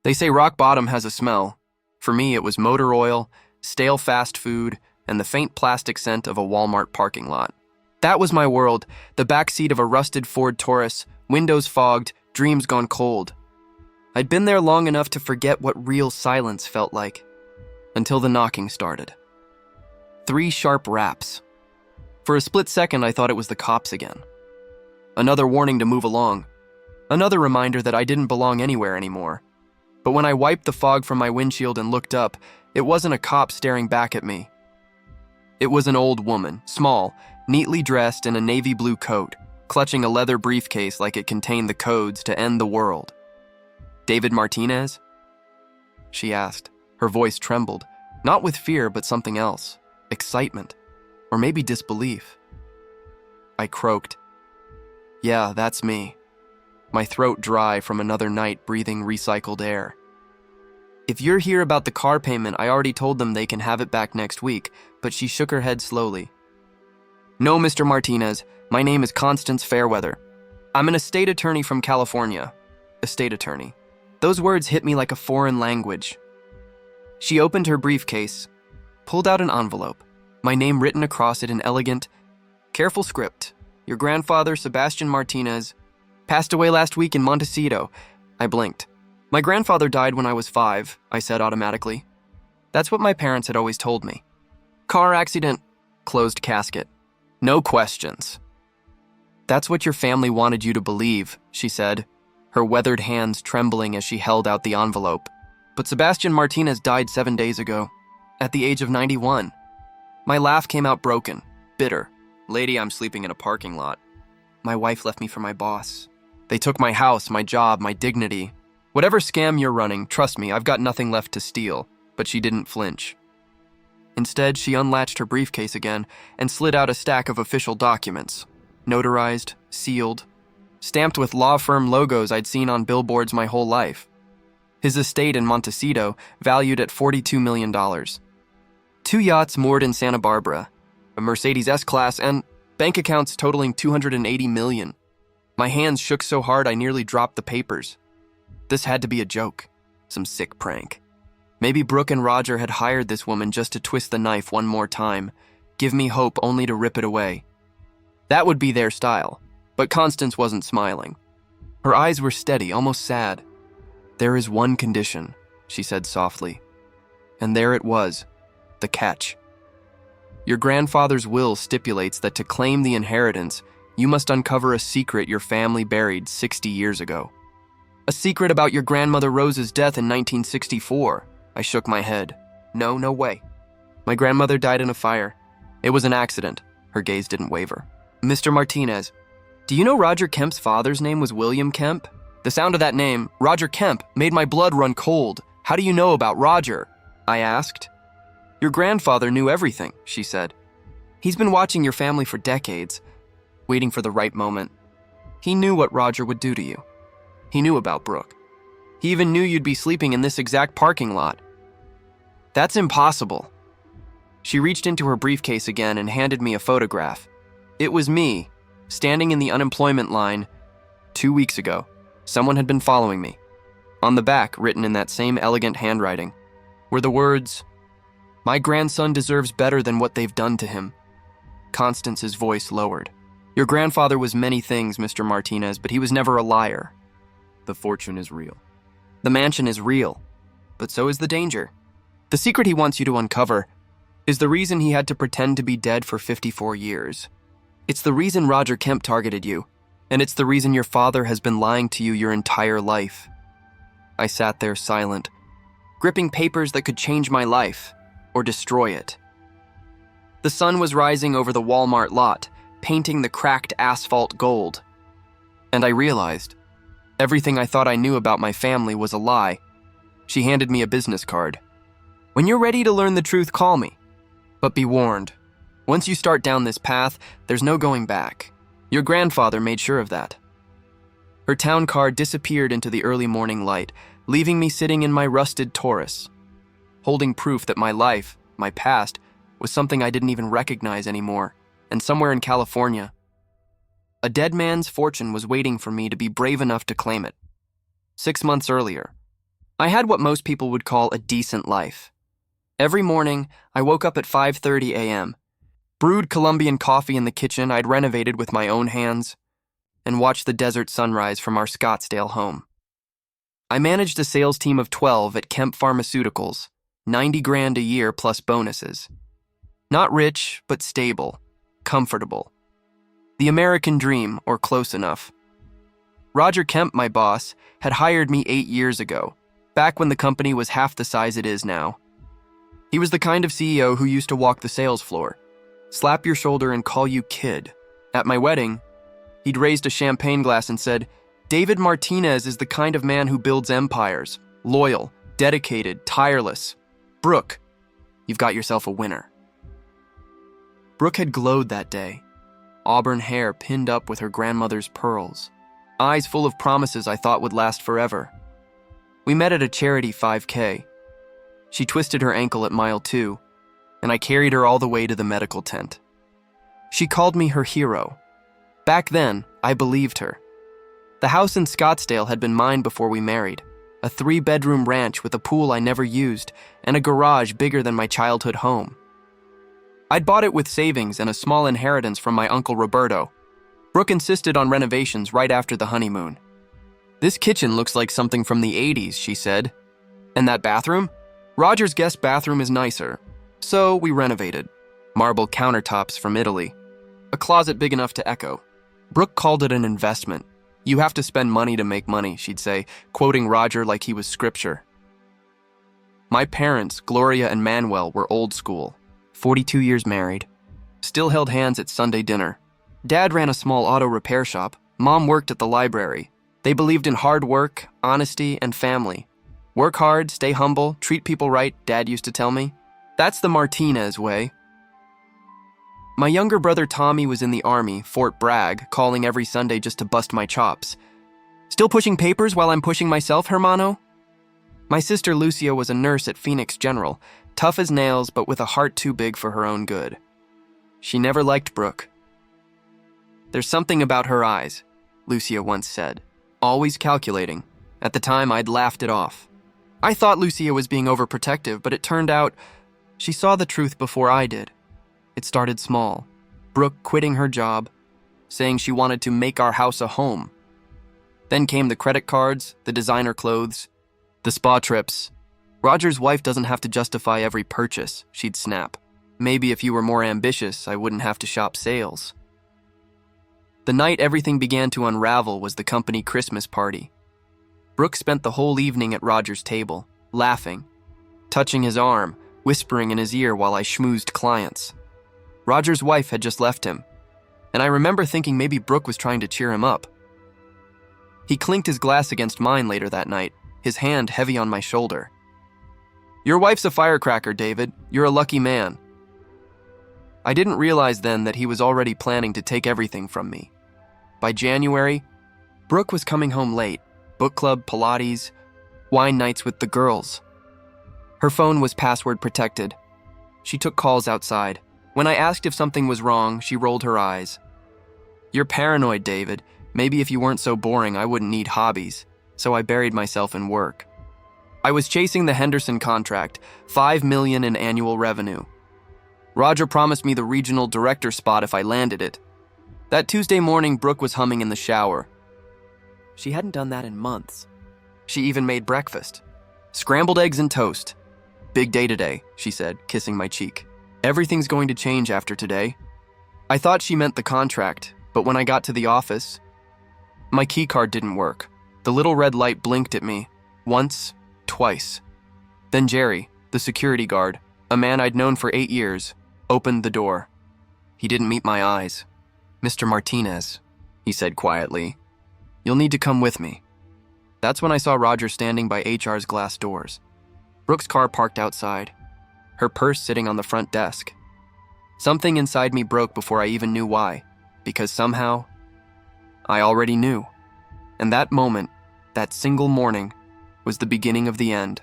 They say rock bottom has a smell. For me, it was motor oil, stale fast food, and the faint plastic scent of a Walmart parking lot. That was my world, the backseat of a rusted Ford Taurus, windows fogged, dreams gone cold. I'd been there long enough to forget what real silence felt like, until the knocking started. 3 sharp raps. For a split second, I thought it was the cops again. Another warning to move along. Another reminder that I didn't belong anywhere anymore. But when I wiped the fog from my windshield and looked up, it wasn't a cop staring back at me. It was an old woman, small, neatly dressed in a navy blue coat, clutching a leather briefcase like it contained the codes to end the world. "David Martinez?" she asked. Her voice trembled, not with fear but something else, excitement, or maybe disbelief. I croaked. "Yeah, that's me." My throat dry from another night breathing recycled air. "If you're here about the car payment, I already told them they can have it back next week," but she shook her head slowly. "No, Mr. Martinez, my name is Constance Fairweather. I'm an estate attorney from California." Estate attorney. Those words hit me like a foreign language. She opened her briefcase, pulled out an envelope, my name written across it in elegant, careful script. "Your grandfather, Sebastian Martinez, passed away last week in Montecito." I blinked. "My grandfather died when I was 5, I said automatically. That's what my parents had always told me. "Car accident, closed casket. No questions." "That's what your family wanted you to believe," she said, her weathered hands trembling as she held out the envelope. "But Sebastian Martinez died 7 days ago, at the age of 91. My laugh came out broken, bitter. "Lady, I'm sleeping in a parking lot. My wife left me for my boss. They took my house, my job, my dignity. Whatever scam you're running, trust me, I've got nothing left to steal." But she didn't flinch. Instead, she unlatched her briefcase again and slid out a stack of official documents. Notarized, sealed, stamped with law firm logos I'd seen on billboards my whole life. His estate in Montecito, valued at $42 million. 2 yachts moored in Santa Barbara, a Mercedes S-Class, and bank accounts totaling $280 million. My hands shook so hard I nearly dropped the papers. This had to be a joke, some sick prank. Maybe Brooke and Roger had hired this woman just to twist the knife one more time, give me hope only to rip it away. That would be their style, but Constance wasn't smiling. Her eyes were steady, almost sad. "There is one condition," she said softly. And there it was, the catch. "Your grandfather's will stipulates that to claim the inheritance, you must uncover a secret your family buried 60 years ago. A secret about your grandmother Rose's death in 1964. I shook my head. "No, no way. My grandmother died in a fire. It was an accident." Her gaze didn't waver. "Mr. Martinez, do you know Roger Kemp's father's name was William Kemp? The sound of that name, Roger Kemp, made my blood run cold. How do you know about Roger?" I asked. "Your grandfather knew everything," she said. "He's been watching your family for decades, waiting for the right moment. He knew what Roger would do to you. He knew about Brooke. He even knew you'd be sleeping in this exact parking lot." "That's impossible." She reached into her briefcase again and handed me a photograph. It was me, standing in the unemployment line 2 weeks ago. Someone had been following me. On the back, written in that same elegant handwriting, were the words, "My grandson deserves better than what they've done to him." Constance's voice lowered. "Your grandfather was many things, Mr. Martinez, but he was never a liar. The fortune is real. The mansion is real, but so is the danger. The secret he wants you to uncover is the reason he had to pretend to be dead for 54 years. It's the reason Roger Kemp targeted you, and it's the reason your father has been lying to you your entire life." I sat there silent, gripping papers that could change my life or destroy it. The sun was rising over the Walmart lot, painting the cracked asphalt gold. And I realized everything I thought I knew about my family was a lie. She handed me a business card. "When you're ready to learn the truth, call me. But be warned, once you start down this path, there's no going back. Your grandfather made sure of that." Her town car disappeared into the early morning light, leaving me sitting in my rusted Taurus, holding proof that my life, my past, was something I didn't even recognize anymore, and somewhere in California. A dead man's fortune was waiting for me to be brave enough to claim it. 6 months earlier, I had what most people would call a decent life. Every morning, I woke up at 5:30 a.m., brewed Colombian coffee in the kitchen I'd renovated with my own hands, and watched the desert sunrise from our Scottsdale home. I managed a sales team of 12 at Kemp Pharmaceuticals, 90 grand a year plus bonuses. Not rich, but stable, comfortable. The American dream, or close enough. Roger Kemp, my boss, had hired me 8 years ago, back when the company was half the size it is now. He was the kind of CEO who used to walk the sales floor, slap your shoulder and call you kid. At my wedding, he'd raised a champagne glass and said, "David Martinez is the kind of man who builds empires, loyal, dedicated, tireless. Brooke, you've got yourself a winner." Brooke had glowed that day, auburn hair pinned up with her grandmother's pearls, eyes full of promises I thought would last forever. We met at a charity 5K. She twisted her ankle at mile 2, and I carried her all the way to the medical tent. She called me her hero. Back then, I believed her. The house in Scottsdale had been mine before we married, a 3-bedroom ranch with a pool I never used and a garage bigger than my childhood home. I'd bought it with savings and a small inheritance from my uncle Roberto. Brooke insisted on renovations right after the honeymoon. "This kitchen looks like something from the 80s, she said. "And that bathroom? Roger's guest bathroom is nicer." So we renovated. Marble countertops from Italy. A closet big enough to echo. Brooke called it an investment. "You have to spend money to make money," she'd say, quoting Roger like he was scripture. My parents, Gloria and Manuel, were old school, 42 years married. Still held hands at Sunday dinner. Dad ran a small auto repair shop. Mom worked at the library. They believed in hard work, honesty, and family. "Work hard, stay humble, treat people right," Dad used to tell me. That's the Martinez way. My younger brother Tommy was in the Army, Fort Bragg, calling every Sunday just to bust my chops. "Still pushing papers while I'm pushing myself, hermano?" My sister Lucia was a nurse at Phoenix General, tough as nails but with a heart too big for her own good. She never liked Brooke. "There's something about her eyes," Lucia once said. "Always calculating." At the time, I'd laughed it off. I thought Lucia was being overprotective, but it turned out she saw the truth before I did. It started small. Brooke quitting her job, saying she wanted to make our house a home. Then came the credit cards, the designer clothes, the spa trips. "Roger's wife doesn't have to justify every purchase," she'd snap. "Maybe if you were more ambitious, I wouldn't have to shop sales." The night everything began to unravel was the company Christmas party. Brooke spent the whole evening at Roger's table, laughing, touching his arm, whispering in his ear while I schmoozed clients. Roger's wife had just left him, and I remember thinking maybe Brooke was trying to cheer him up. He clinked his glass against mine later that night, his hand heavy on my shoulder. "Your wife's a firecracker, David. You're a lucky man." I didn't realize then that he was already planning to take everything from me. By January, Brooke was coming home late. Book club, Pilates, wine nights with the girls. Her phone was password protected. She took calls outside. When I asked if something was wrong, she rolled her eyes. "You're paranoid, David. Maybe if you weren't so boring, I wouldn't need hobbies." So I buried myself in work. I was chasing the Henderson contract, $5 million in annual revenue. Roger promised me the regional director spot if I landed it. That Tuesday morning, Brooke was humming in the shower. She hadn't done that in months. She even made breakfast. "Scrambled eggs and toast. Big day today," she said, kissing my cheek. "Everything's going to change after today." I thought she meant the contract, but when I got to the office, my key card didn't work. The little red light blinked at me, once, twice. Then Jerry, the security guard, a man I'd known for 8 years, opened the door. He didn't meet my eyes. "Mr. Martinez," he said quietly, "you'll need to come with me." That's when I saw Roger standing by HR's glass doors. Brooke's car parked outside, her purse sitting on the front desk. Something inside me broke before I even knew why, because somehow, I already knew. And that moment, that single morning, was the beginning of the end.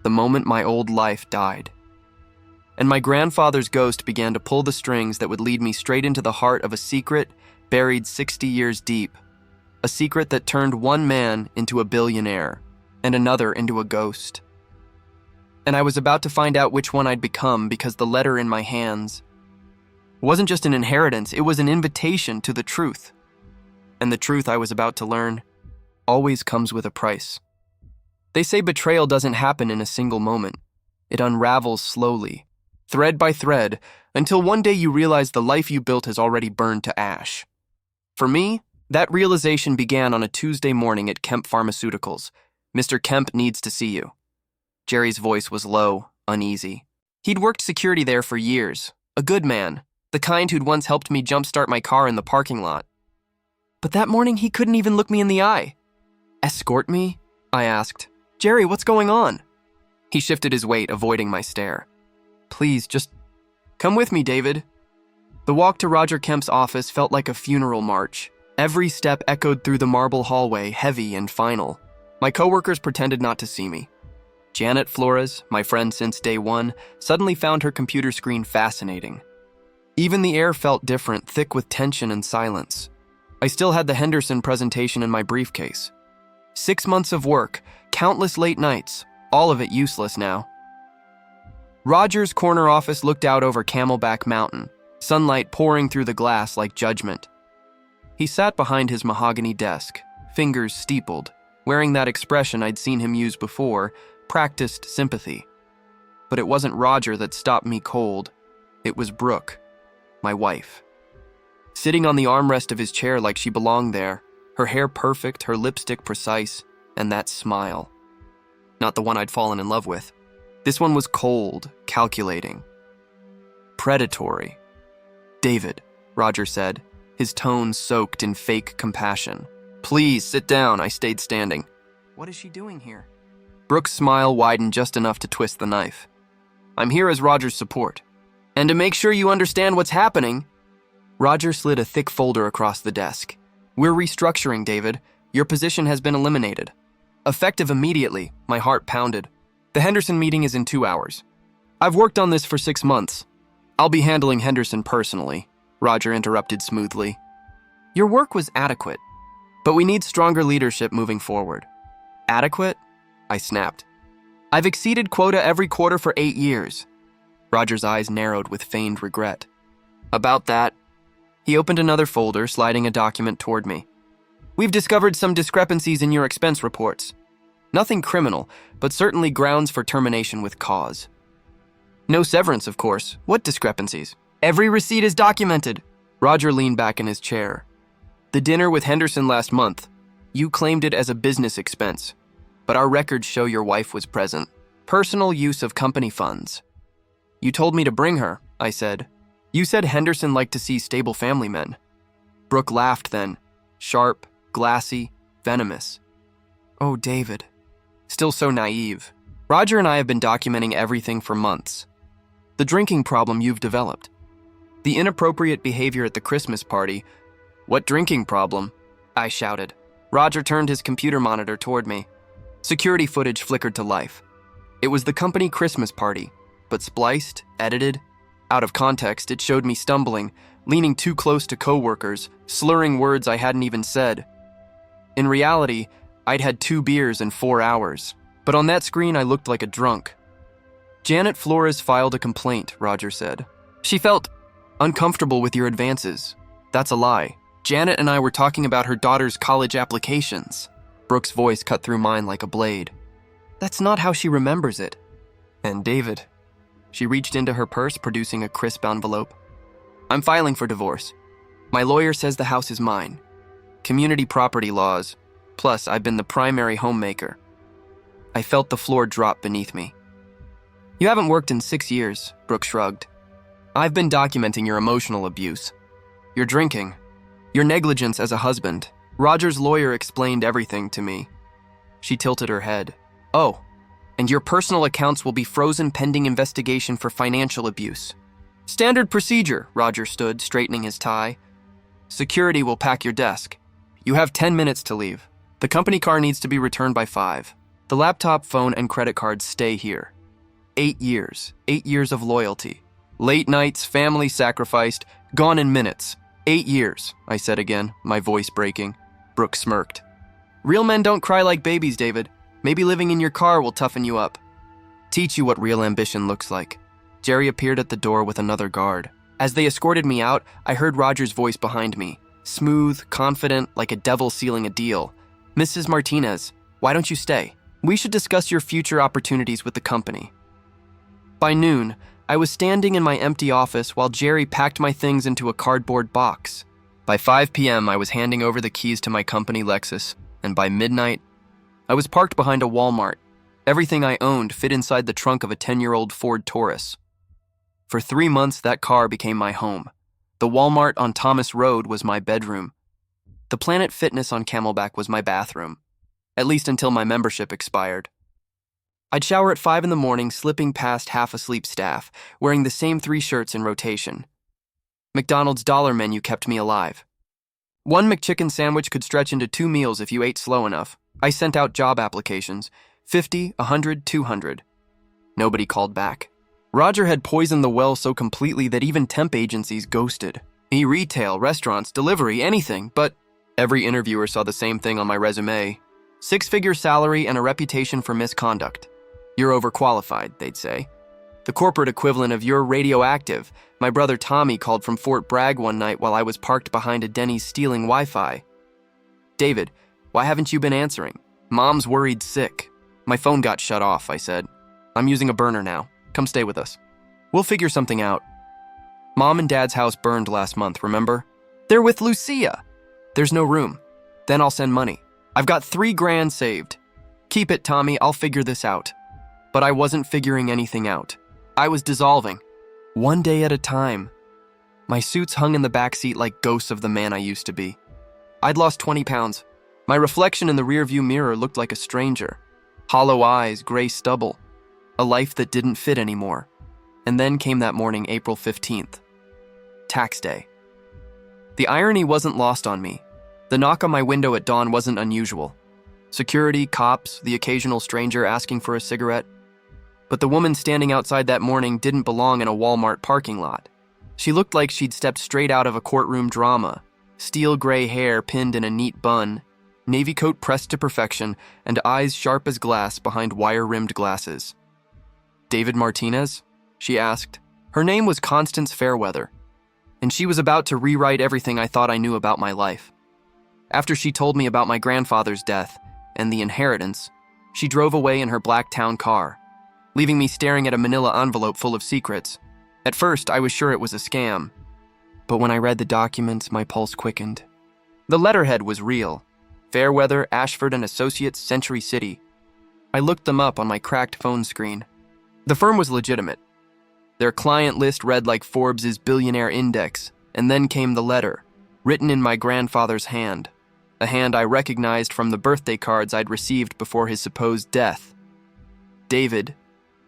The moment my old life died. And my grandfather's ghost began to pull the strings that would lead me straight into the heart of a secret buried 60 years deep. A secret that turned one man into a billionaire. and another into a ghost. And I was about to find out which one I'd become because the letter in my hands wasn't just an inheritance, it was an invitation to the truth. And the truth I was about to learn always comes with a price. They say betrayal doesn't happen in a single moment. It unravels slowly, thread by thread, until one day you realize the life you built has already burned to ash. For me, that realization began on a Tuesday morning at Kemp Pharmaceuticals. "Mr. Kemp needs to see you." Jerry's voice was low, uneasy. He'd worked security there for years, a good man, the kind who'd once helped me jumpstart my car in the parking lot. But that morning he couldn't even look me in the eye. "Escort me?" I asked. "Jerry, what's going on?" He shifted his weight, avoiding my stare. "Please, just come with me, David." The walk to Roger Kemp's office felt like a funeral march. Every step echoed through the marble hallway, heavy and final. My coworkers pretended not to see me. Janet Flores, my friend since day one, suddenly found her computer screen fascinating. Even the air felt different, thick with tension and silence. I still had the Henderson presentation in my briefcase. 6 months of work, countless late nights, all of it useless now. Roger's corner office looked out over Camelback Mountain, sunlight pouring through the glass like judgment. He sat behind his mahogany desk, fingers steepled, wearing that expression I'd seen him use before, practiced sympathy. But it wasn't Roger that stopped me cold. It was Brooke, my wife. Sitting on the armrest of his chair like she belonged there, her hair perfect, her lipstick precise, and that smile. Not the one I'd fallen in love with. This one was cold, calculating, predatory. "David," Roger said, his tone soaked in fake compassion. "Please, sit down." I stayed standing. "What is she doing here?" Brooke's smile widened just enough to twist the knife. "I'm here as Roger's support. And to make sure you understand what's happening..." Roger slid a thick folder across the desk. "We're restructuring, David. Your position has been eliminated." Effective immediately, my heart pounded. "The Henderson meeting is in 2 hours. I've worked on this for 6 months. I'll be handling Henderson personally," Roger interrupted smoothly. "Your work was adequate, but we need stronger leadership moving forward." "Adequate?" I snapped. "I've exceeded quota every quarter for 8 years. Roger's eyes narrowed with feigned regret. "About that..." He opened another folder, sliding a document toward me. "We've discovered some discrepancies in your expense reports. Nothing criminal, but certainly grounds for termination with cause." "No severance, of course. What discrepancies?" "Every receipt is documented." Roger leaned back in his chair. "The dinner with Henderson last month. You claimed it as a business expense, but our records show your wife was present. Personal use of company funds." "You told me to bring her," I said. "You said Henderson liked to see stable family men." Brooke laughed then, sharp, glassy, venomous. "Oh, David." Still so naive. "Roger and I have been documenting everything for months. The drinking problem you've developed. The inappropriate behavior at the Christmas party." "What drinking problem?" I shouted. Roger turned his computer monitor toward me. Security footage flickered to life. It was the company Christmas party, but spliced, edited. Out of context, it showed me stumbling, leaning too close to coworkers, slurring words I hadn't even said. In reality, I'd had 2 beers in 4 hours, but on that screen I looked like a drunk. "Janet Flores filed a complaint," Roger said. "She felt uncomfortable with your advances." "That's a lie. Janet and I were talking about her daughter's college applications." Brooke's voice cut through mine like a blade. "That's not how she remembers it." "And David..." She reached into her purse, producing a crisp envelope. "I'm filing for divorce. My lawyer says the house is mine. Community property laws. Plus, I've been the primary homemaker." I felt the floor drop beneath me. "You haven't worked in 6 years," Brooke shrugged. "I've been documenting your emotional abuse. Your drinking. Your negligence as a husband." Roger's lawyer explained everything to me. She tilted her head. "Oh, and your personal accounts will be frozen pending investigation for financial abuse." "Standard procedure," Roger stood, straightening his tie. "Security will pack your desk. You have 10 minutes to leave. The company car needs to be returned by 5. The laptop, phone, and credit cards stay here. 8 years. 8 years of loyalty. Late nights, family sacrificed, gone in minutes. 8 years, I said again, my voice breaking. Brooke smirked. "Real men don't cry like babies, David. Maybe living in your car will toughen you up. Teach you what real ambition looks like. Jerry appeared at the door with another guard. As they escorted me out, I heard Roger's voice behind me. Smooth, confident, like a devil sealing a deal. Mrs. Martinez, why don't you stay? We should discuss your future opportunities with the company. By noon, I was standing in my empty office while Jerry packed my things into a cardboard box. By 5 p.m., I was handing over the keys to my company Lexus, and by midnight, I was parked behind a Walmart. Everything I owned fit inside the trunk of a 10-year-old Ford Taurus. For 3 months, that car became my home. The Walmart on Thomas Road was my bedroom. The Planet Fitness on Camelback was my bathroom, at least until my membership expired. I'd shower at 5 in the morning, slipping past half-asleep staff, wearing the same 3 shirts in rotation. McDonald's dollar menu kept me alive. 1 McChicken sandwich could stretch into 2 meals if you ate slow enough. I sent out job applications, 50, 100, 200. Nobody called back. Roger had poisoned the well so completely that even temp agencies ghosted. E-retail, restaurants, delivery, anything, but every interviewer saw the same thing on my resume. 6-figure salary and a reputation for misconduct. You're overqualified, they'd say. The corporate equivalent of you're radioactive. My brother Tommy called from Fort Bragg one night while I was parked behind a Denny's stealing Wi-Fi. David, why haven't you been answering? Mom's worried sick. My phone got shut off, I said. I'm using a burner now. Come stay with us. We'll figure something out. Mom and Dad's house burned last month, remember? They're with Lucia. There's no room. Then I'll send money. I've got $3,000 saved. Keep it, Tommy, I'll figure this out. But I wasn't figuring anything out. I was dissolving. One day at a time. My suits hung in the backseat like ghosts of the man I used to be. I'd lost 20 pounds. My reflection in the rearview mirror looked like a stranger. Hollow eyes, gray stubble. A life that didn't fit anymore. And then came that morning, April 15th. Tax day. The irony wasn't lost on me. The knock on my window at dawn wasn't unusual. Security, cops, the occasional stranger asking for a cigarette. But the woman standing outside that morning didn't belong in a Walmart parking lot. She looked like she'd stepped straight out of a courtroom drama. Steel gray hair pinned in a neat bun, navy coat pressed to perfection, and eyes sharp as glass behind wire-rimmed glasses. David Martinez? She asked. Her name was Constance Fairweather, and she was about to rewrite everything I thought I knew about my life. After she told me about my grandfather's death and the inheritance, she drove away in her black town car, leaving me staring at a manila envelope full of secrets. At first, I was sure it was a scam, but when I read the documents, my pulse quickened. The letterhead was real. Fairweather, Ashford and Associates, Century City. I looked them up on my cracked phone screen. The firm was legitimate. Their client list read like Forbes' billionaire index, and then came the letter, written in my grandfather's hand, a hand I recognized from the birthday cards I'd received before his supposed death. David,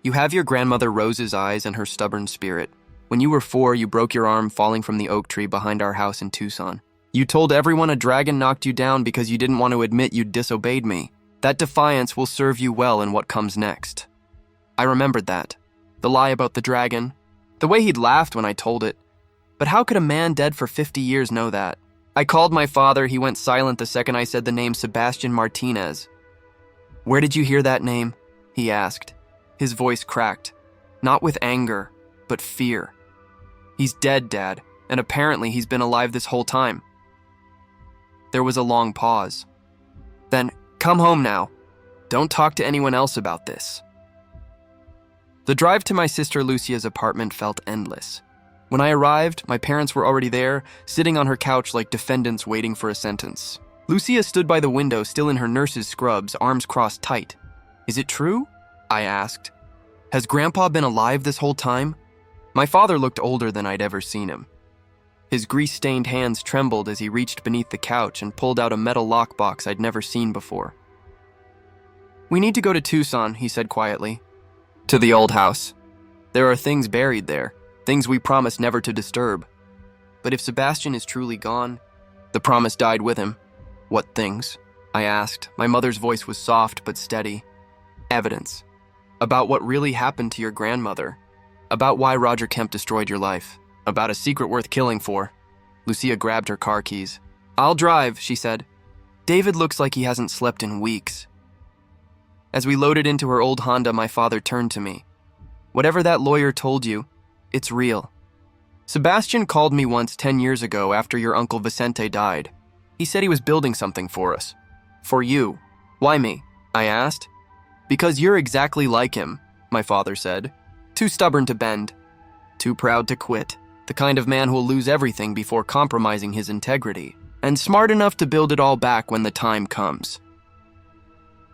you have your grandmother Rose's eyes and her stubborn spirit. When you were 4, you broke your arm falling from the oak tree behind our house in Tucson. You told everyone a dragon knocked you down because you didn't want to admit you'd disobeyed me. That defiance will serve you well in what comes next. I remembered that. The lie about the dragon. The way he'd laughed when I told it. But how could a man dead for 50 years know that? I called my father. He went silent the second I said the name Sebastian Martinez. Where did you hear that name? He asked. His voice cracked. Not with anger, but fear. He's dead, Dad, and apparently he's been alive this whole time. There was a long pause. Then, come home now. Don't talk to anyone else about this. The drive to my sister Lucia's apartment felt endless. When I arrived, my parents were already there, sitting on her couch like defendants waiting for a sentence. Lucia stood by the window, still in her nurse's scrubs, arms crossed tight. Is it true? I asked. Has Grandpa been alive this whole time? My father looked older than I'd ever seen him. His grease-stained hands trembled as he reached beneath the couch and pulled out a metal lockbox I'd never seen before. We need to go to Tucson, he said quietly. To the old house. There are things buried there, things we promised never to disturb. But if Sebastian is truly gone, the promise died with him. What things? I asked. My mother's voice was soft but steady. Evidence. About what really happened to your grandmother. About why Roger Kemp destroyed your life. About a secret worth killing for. Lucia grabbed her car keys. I'll drive, she said. David looks like he hasn't slept in weeks. As we loaded into her old Honda, my father turned to me. "Whatever that lawyer told you, it's real. Sebastian called me once 10 years ago after your uncle Vicente died. He said he was building something for us. For you." "Why me?" I asked. "Because you're exactly like him," my father said. "Too stubborn to bend. Too proud to quit. The kind of man who'll lose everything before compromising his integrity. And smart enough to build it all back when the time comes."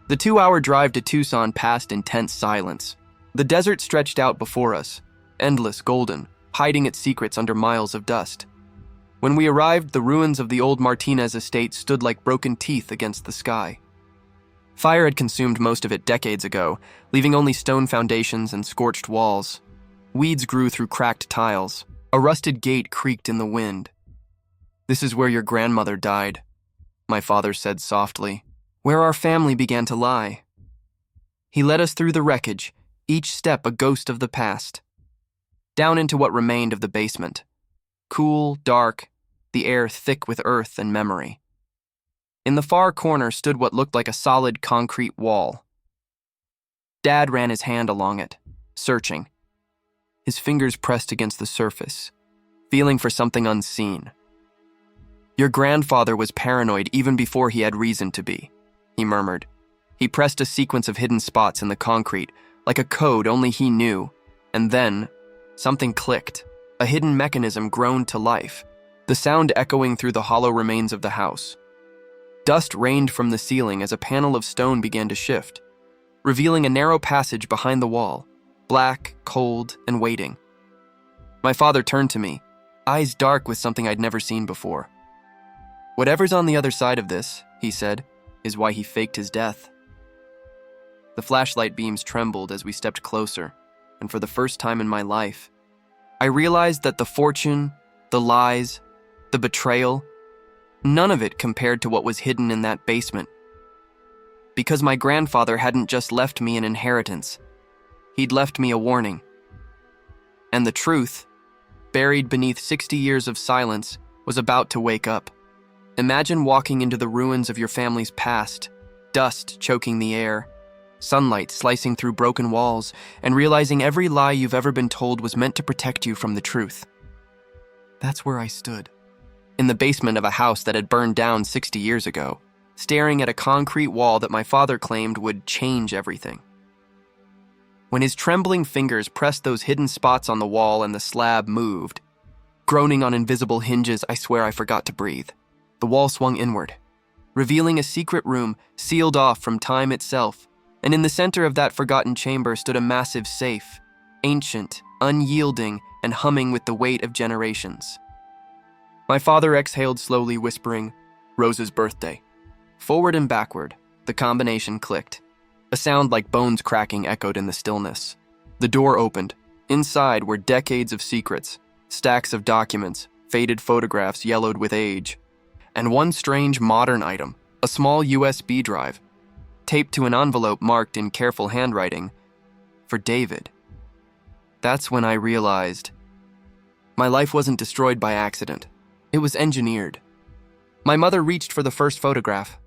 The 2-hour drive to Tucson passed in tense silence. The desert stretched out before us, endless, golden, hiding its secrets under miles of dust. When we arrived, the ruins of the old Martinez estate stood like broken teeth against the sky. Fire had consumed most of it decades ago, leaving only stone foundations and scorched walls. Weeds grew through cracked tiles. A rusted gate creaked in the wind. "This is where your grandmother died," my father said softly. "Where our family began to lie." He led us through the wreckage, each step a ghost of the past. Down into what remained of the basement. Cool, dark, the air thick with earth and memory. In the far corner stood what looked like a solid concrete wall. Dad ran his hand along it, searching. His fingers pressed against the surface, feeling for something unseen. "Your grandfather was paranoid even before he had reason to be," he murmured. He pressed a sequence of hidden spots in the concrete, like a code only he knew, and then something clicked. A hidden mechanism groaned to life, the sound echoing through the hollow remains of the house. Dust rained from the ceiling as a panel of stone began to shift, revealing a narrow passage behind the wall, black, cold, and waiting. My father turned to me, eyes dark with something I'd never seen before. "Whatever's on the other side of this," he said, "is why he faked his death." The flashlight beams trembled as we stepped closer, and for the first time in my life, I realized that the fortune, the lies, the betrayal, none of it compared to what was hidden in that basement. Because my grandfather hadn't just left me an inheritance, he'd left me a warning. And the truth, buried beneath 60 years of silence, was about to wake up. Imagine walking into the ruins of your family's past, dust choking the air, sunlight slicing through broken walls, and realizing every lie you've ever been told was meant to protect you from the truth. That's where I stood, in the basement of a house that had burned down 60 years ago, staring at a concrete wall that my father claimed would change everything. When his trembling fingers pressed those hidden spots on the wall and the slab moved, groaning on invisible hinges, I swear I forgot to breathe. The wall swung inward, revealing a secret room sealed off from time itself, and in the center of that forgotten chamber stood a massive safe, ancient, unyielding, and humming with the weight of generations. My father exhaled slowly, whispering, "Rosa's birthday." Forward and backward, the combination clicked. A sound like bones cracking echoed in the stillness. The door opened. Inside were decades of secrets, stacks of documents, faded photographs yellowed with age, and one strange modern item, a small USB drive, taped to an envelope marked in careful handwriting, "For David." That's when I realized my life wasn't destroyed by accident. It was engineered. My mother reached for the first photograph.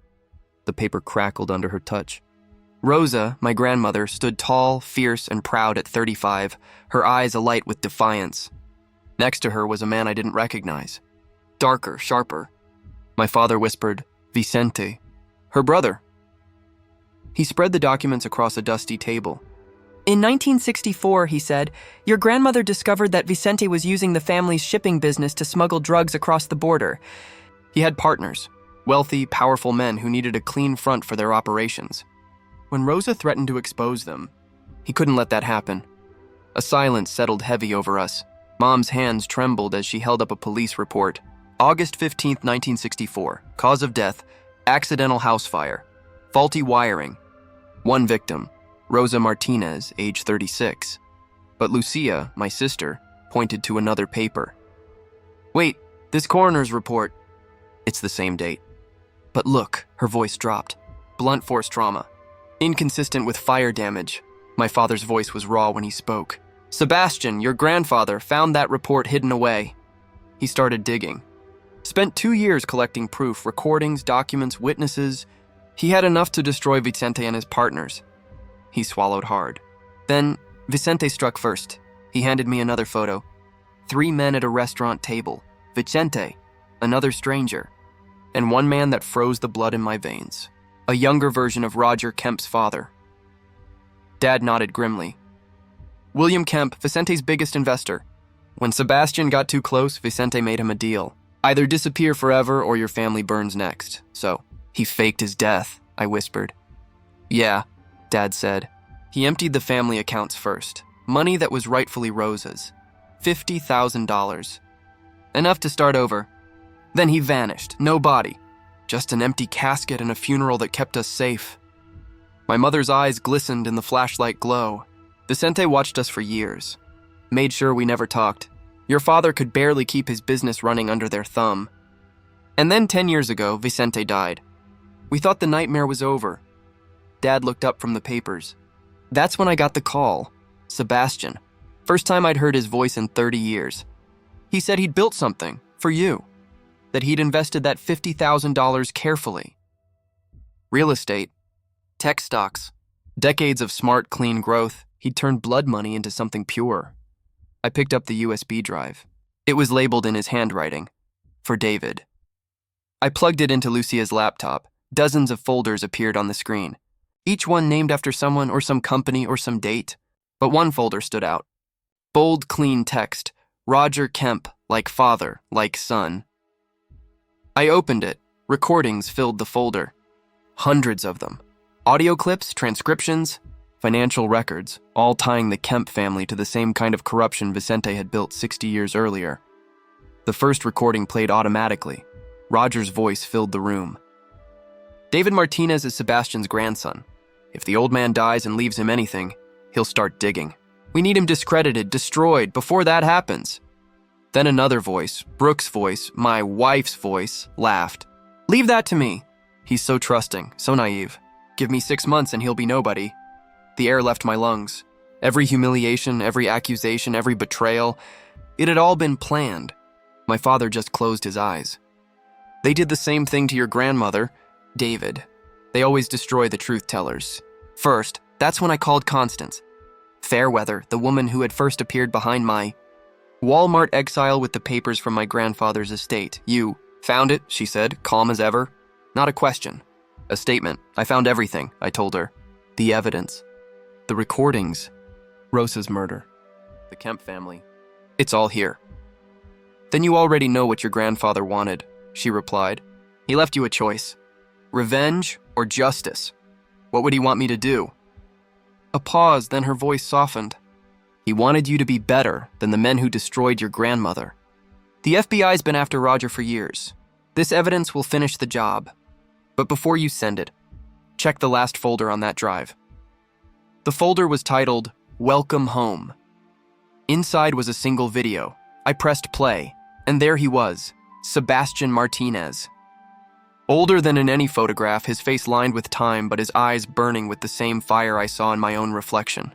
The paper crackled under her touch. Rosa, my grandmother, stood tall, fierce, and proud at 35, her eyes alight with defiance. Next to her was a man I didn't recognize. Darker, sharper. My father whispered, "Vicente, her brother." He spread the documents across a dusty table. "In 1964, he said, your grandmother discovered that Vicente was using the family's shipping business to smuggle drugs across the border. He had partners, wealthy, powerful men who needed a clean front for their operations. When Rosa threatened to expose them, he couldn't let that happen. A silence settled heavy over us. Mom's hands trembled as she held up a police report. August 15th, 1964. Cause of death, accidental house fire. Faulty wiring. One victim, Rosa Martinez, age 36. But Lucia, my sister, pointed to another paper. "Wait, this coroner's report." "It's the same date." "But look," her voice dropped. "Blunt force trauma. Inconsistent with fire damage." My father's voice was raw when he spoke. "Sebastian, your grandfather, found that report hidden away." He started digging. Spent 2 years collecting proof, recordings, documents, witnesses. He had enough to destroy Vicente and his partners. He swallowed hard. Then, Vicente struck first. He handed me another photo. 3 men at a restaurant table. Vicente, another stranger, and one man that froze the blood in my veins. A younger version of Roger Kemp's father. Dad nodded grimly. William Kemp, Vicente's biggest investor. When Sebastian got too close, Vicente made him a deal. Either disappear forever or your family burns next. So, he faked his death, I whispered. Yeah, Dad said. He emptied the family accounts first. Money that was rightfully Rosa's. $50,000. Enough to start over. Then he vanished, no body. Just an empty casket and a funeral that kept us safe. My mother's eyes glistened in the flashlight glow. Vicente watched us for years. Made sure we never talked. Your father could barely keep his business running under their thumb. And then 10 years ago, Vicente died. We thought the nightmare was over. Dad looked up from the papers. That's when I got the call. Sebastian. First time I'd heard his voice in 30 years. He said he'd built something for you. That he'd invested that $50,000 carefully. Real estate. Tech stocks. Decades of smart, clean growth. He'd turned blood money into something pure. I picked up the USB drive. It was labeled in his handwriting. For David. I plugged it into Lucia's laptop. Dozens of folders appeared on the screen. Each one named after someone or some company or some date. But one folder stood out. Bold, clean text. Roger Kemp, like father, like son. I opened it. Recordings filled the folder. Hundreds of them. Audio clips, transcriptions, financial records, all tying the Kemp family to the same kind of corruption Vicente had built 60 years earlier. The first recording played automatically. Roger's voice filled the room. David Martinez is Sebastian's grandson. If the old man dies and leaves him anything, he'll start digging. We need him discredited, destroyed, before that happens. Then another voice, Brooke's voice, my wife's voice, laughed. Leave that to me. He's so trusting, so naive. Give me 6 months and he'll be nobody. The air left my lungs. Every humiliation, every accusation, every betrayal, it had all been planned. My father just closed his eyes. They did the same thing to your grandmother, David. They always destroy the truth tellers. First, that's when I called Constance. Fairweather, the woman who had first appeared behind my Walmart exile with the papers from my grandfather's estate. You found it, she said, calm as ever. Not a question. A statement. I found everything, I told her. The evidence. The recordings. Rosa's murder. The Kemp family. It's all here. Then you already know what your grandfather wanted, she replied. He left you a choice. Revenge or justice? What would he want me to do? A pause, then her voice softened. He wanted you to be better than the men who destroyed your grandmother. The FBI's been after Roger for years. This evidence will finish the job. But before you send it, check the last folder on that drive. The folder was titled, Welcome Home. Inside was a single video. I pressed play, and there he was, Sebastian Martinez. Older than in any photograph, his face lined with time, but his eyes burning with the same fire I saw in my own reflection.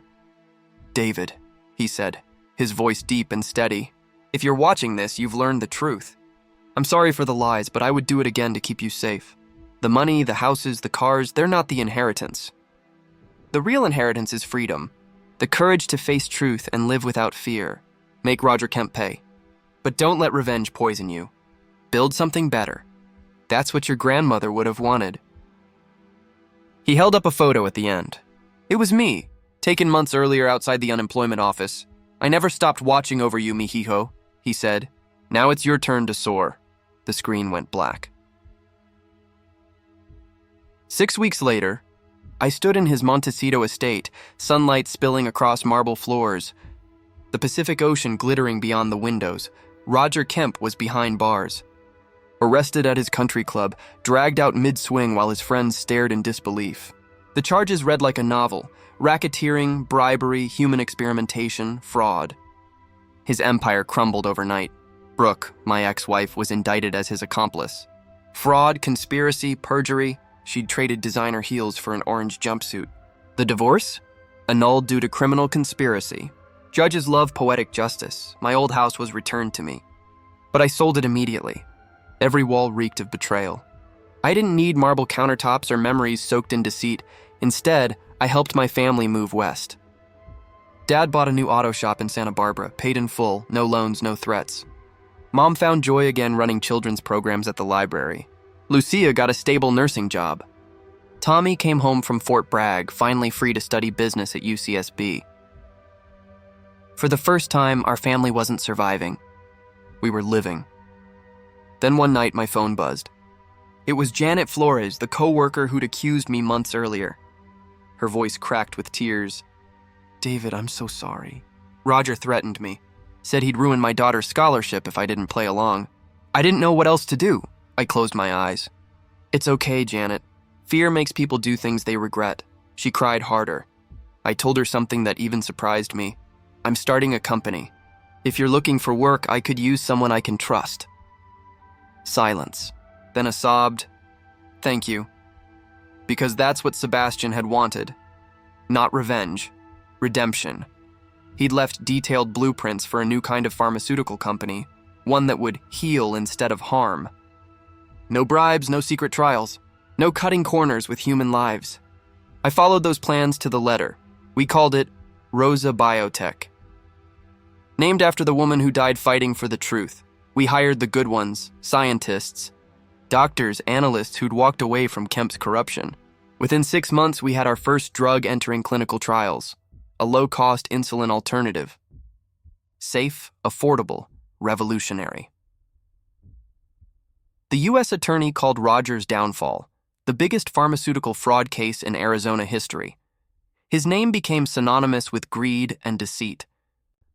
David, he said, his voice deep and steady. If you're watching this, you've learned the truth. I'm sorry for the lies, but I would do it again to keep you safe. The money, the houses, the cars, they're not the inheritance. The real inheritance is freedom, the courage to face truth and live without fear. Make Roger Kemp pay. But don't let revenge poison you. Build something better. That's what your grandmother would have wanted. He held up a photo at the end. It was me, taken months earlier outside the unemployment office. I never stopped watching over you, mijijo, he said. Now it's your turn to soar. The screen went black. 6 weeks later, I stood in his Montecito estate, sunlight spilling across marble floors, the Pacific Ocean glittering beyond the windows. Roger Kemp was behind bars. Arrested at his country club, dragged out mid-swing while his friends stared in disbelief. The charges read like a novel: racketeering, bribery, human experimentation, fraud. His empire crumbled overnight. Brooke, my ex-wife, was indicted as his accomplice. Fraud, conspiracy, perjury. She'd traded designer heels for an orange jumpsuit. The divorce? Annulled due to criminal conspiracy. Judges love poetic justice. My old house was returned to me. But I sold it immediately. Every wall reeked of betrayal. I didn't need marble countertops or memories soaked in deceit. Instead, I helped my family move west. Dad bought a new auto shop in Santa Barbara, paid in full, no loans, no threats. Mom found joy again running children's programs at the library. Lucia got a stable nursing job. Tommy came home from Fort Bragg, finally free to study business at UCSB. For the first time, our family wasn't surviving. We were living. Then one night, my phone buzzed. It was Janet Flores, the co-worker who'd accused me months earlier. Her voice cracked with tears. "David, I'm so sorry." Roger threatened me. Said he'd ruin my daughter's scholarship if I didn't play along. I didn't know what else to do. I closed my eyes. "It's okay, Janet. Fear makes people do things they regret." She cried harder. I told her something that even surprised me. "I'm starting a company. If you're looking for work, I could use someone I can trust." Silence. Then a sobbed, "Thank you." Because that's what Sebastian had wanted. Not revenge. Redemption. He'd left detailed blueprints for a new kind of pharmaceutical company, one that would heal instead of harm. No bribes, no secret trials, no cutting corners with human lives. I followed those plans to the letter. We called it Rosa Biotech. Named after the woman who died fighting for the truth, we hired the good ones, scientists, doctors, analysts who'd walked away from Kemp's corruption. Within 6 months, we had our first drug entering clinical trials, a low-cost insulin alternative. Safe, affordable, revolutionary. The U.S. attorney called Roger's downfall the biggest pharmaceutical fraud case in Arizona history. His name became synonymous with greed and deceit.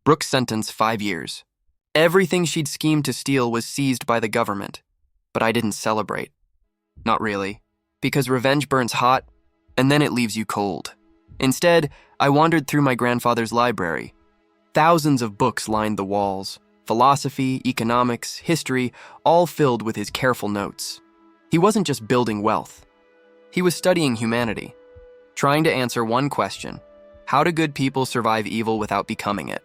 Brooks' sentence 5 years. Everything she'd schemed to steal was seized by the government. But I didn't celebrate. Not really. Because revenge burns hot, and then it leaves you cold. Instead, I wandered through my grandfather's library. Thousands of books lined the walls. Philosophy, economics, history, all filled with his careful notes. He wasn't just building wealth. He was studying humanity, trying to answer one question: how do good people survive evil without becoming it?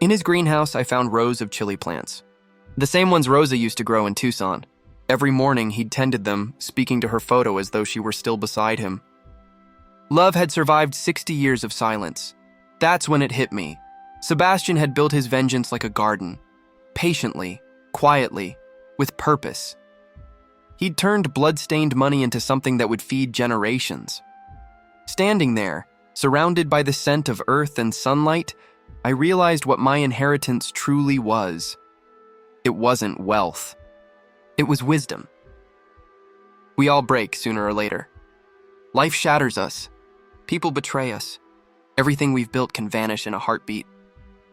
In his greenhouse, I found rows of chili plants. The same ones Rosa used to grow in Tucson. Every morning, he'd tended them, speaking to her photo as though she were still beside him. Love had survived 60 years of silence. That's when it hit me. Sebastian had built his vengeance like a garden. Patiently, quietly, with purpose. He'd turned blood-stained money into something that would feed generations. Standing there, surrounded by the scent of earth and sunlight, I realized what my inheritance truly was. It wasn't wealth. It was wisdom. We all break sooner or later. Life shatters us. People betray us. Everything we've built can vanish in a heartbeat.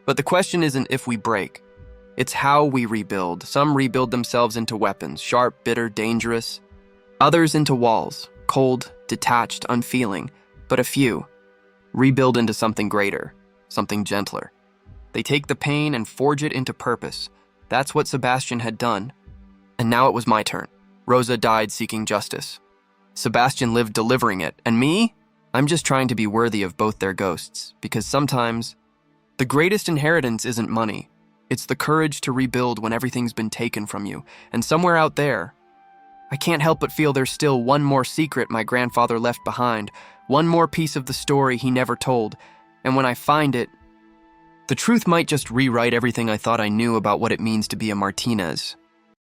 But the question isn't if we break. It's how we rebuild. Some rebuild themselves into weapons, sharp, bitter, dangerous. Others into walls, cold, detached, unfeeling. But a few rebuild into something greater, something gentler. They take the pain and forge it into purpose. That's what Sebastian had done. And now it was my turn. Rosa died seeking justice. Sebastian lived delivering it. And me? I'm just trying to be worthy of both their ghosts. Because sometimes, the greatest inheritance isn't money. It's the courage to rebuild when everything's been taken from you. And somewhere out there, I can't help but feel there's still one more secret my grandfather left behind. One more piece of the story he never told. And when I find it, the truth might just rewrite everything I thought I knew about what it means to be a Martinez.